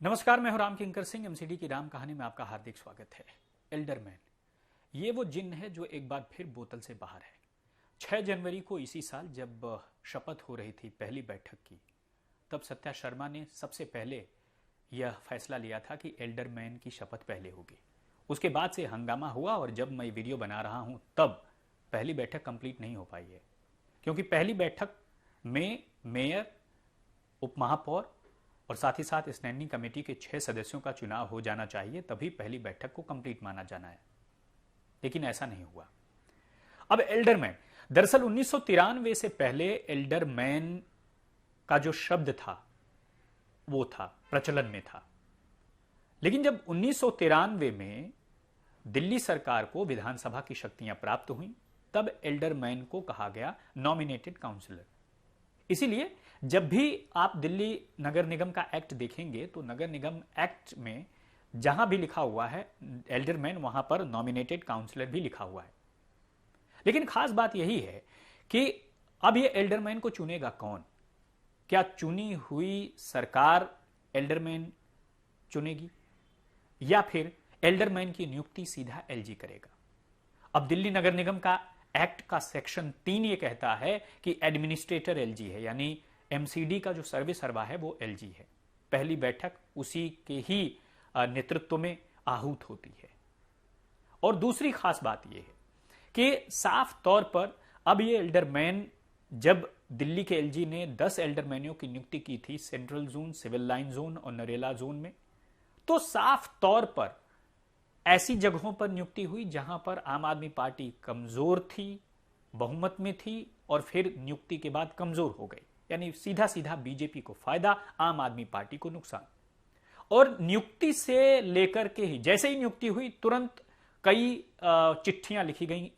नमस्कार, मैं हूं राम किंकर सिंह। एमसीडी की राम कहानी में आपका हार्दिक स्वागत है। एल्डरमैन ये वो जिन्न है जो एक बार फिर बोतल से बाहर है। 6 जनवरी को इसी साल जब शपथ हो रही थी पहली बैठक की, तब सत्या शर्मा ने सबसे पहले यह फैसला लिया था कि एल्डरमैन की शपथ पहले होगी। उसके बाद से हंगामा हुआ और जब मैं वीडियो बना रहा हूं तब पहली बैठक कंप्लीट नहीं हो पाई है, क्योंकि पहली बैठक में मेयर, उप महापौर और साथ ही साथ स्टैंडिंग कमेटी के 6 सदस्यों का चुनाव हो जाना चाहिए, तभी पहली बैठक को कंप्लीट माना जाना है। लेकिन ऐसा नहीं हुआ। अब एल्डरमैन, दरअसल 1993 से पहले एल्डरमैन का जो शब्द था वो था, प्रचलन में था। लेकिन जब 1993 में दिल्ली सरकार को विधानसभा की शक्तियां प्राप्त हुई, तब एल्डरमैन को कहा गया नॉमिनेटेड काउंसिलर। इसीलिए जब भी आप दिल्ली नगर निगम का एक्ट देखेंगे तो नगर निगम एक्ट में जहां भी लिखा हुआ है एल्डरमैन, वहां पर नॉमिनेटेड काउंसिलर भी लिखा हुआ है। लेकिन खास बात यही है कि अब ये एल्डरमैन को चुनेगा कौन? क्या चुनी हुई सरकार एल्डरमैन चुनेगी या फिर एल्डरमैन की नियुक्ति सीधा एलजी करेगा? अब दिल्ली नगर निगम का एक्ट का सेक्शन 3 ये कहता है कि एडमिनिस्ट्रेटर एलजी है, यानी एमसीडी का जो सर्वे सर्वा है वो एलजी है। पहली बैठक उसी के ही नेतृत्व में आहूत होती है। और दूसरी खास बात यह है कि साफ तौर पर अब ये एल्डरमैन, जब दिल्ली के एलजी ने 10 एल्डरमैनियों की नियुक्ति की थी central zone, civil line zone और नरेला जोन में, तो साफ तौर पर ऐसी जगहों पर नियुक्ति हुई जहां पर आम आदमी पार्टी कमजोर थी, बहुमत में थी और फिर नियुक्ति के बाद कमजोर हो गई। यानी सीधा सीधा बीजेपी को फायदा, आम आदमी पार्टी को नुकसान। और नियुक्ति से लेकर के ही, जैसे ही नियुक्ति हुई तुरंत कई चिट्ठियां लिखी गई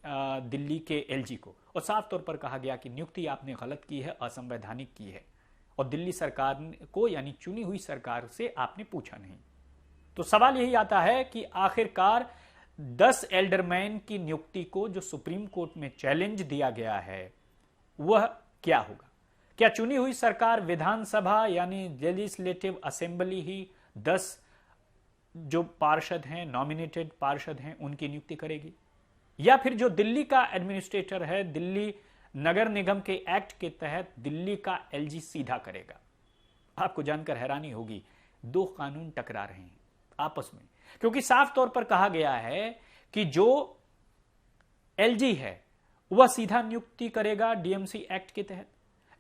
दिल्ली के एलजी को और साफ तौर पर कहा गया कि नियुक्ति आपने गलत की है, असंवैधानिक की है और दिल्ली सरकार को, यानी चुनी हुई सरकार से आपने पूछा नहीं। तो सवाल यही आता है कि आखिरकार 10 एल्डरमैन की नियुक्ति को जो सुप्रीम कोर्ट में चैलेंज दिया गया है वह क्या होगा? क्या चुनी हुई सरकार, विधानसभा यानी लेजिस्लेटिव असेंबली ही 10 जो पार्षद हैं, नॉमिनेटेड पार्षद हैं, उनकी नियुक्ति करेगी? या फिर जो दिल्ली का एडमिनिस्ट्रेटर है, दिल्ली नगर निगम के एक्ट के तहत दिल्ली का एलजी सीधा करेगा? आपको जानकर हैरानी होगी, 2 कानून टकरा रहे हैं आपस में, क्योंकि साफ तौर पर कहा गया है कि जो एलजी है वह सीधा नियुक्ति करेगा डीएमसी एक्ट के तहत,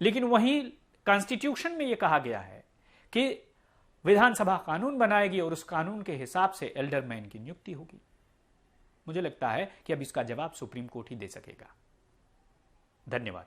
लेकिन वहीं कॉन्स्टिट्यूशन में यह कहा गया है कि विधानसभा कानून बनाएगी और उस कानून के हिसाब से एल्डरमैन की नियुक्ति होगी। मुझे लगता है कि अब इसका जवाब सुप्रीम कोर्ट ही दे सकेगा। धन्यवाद।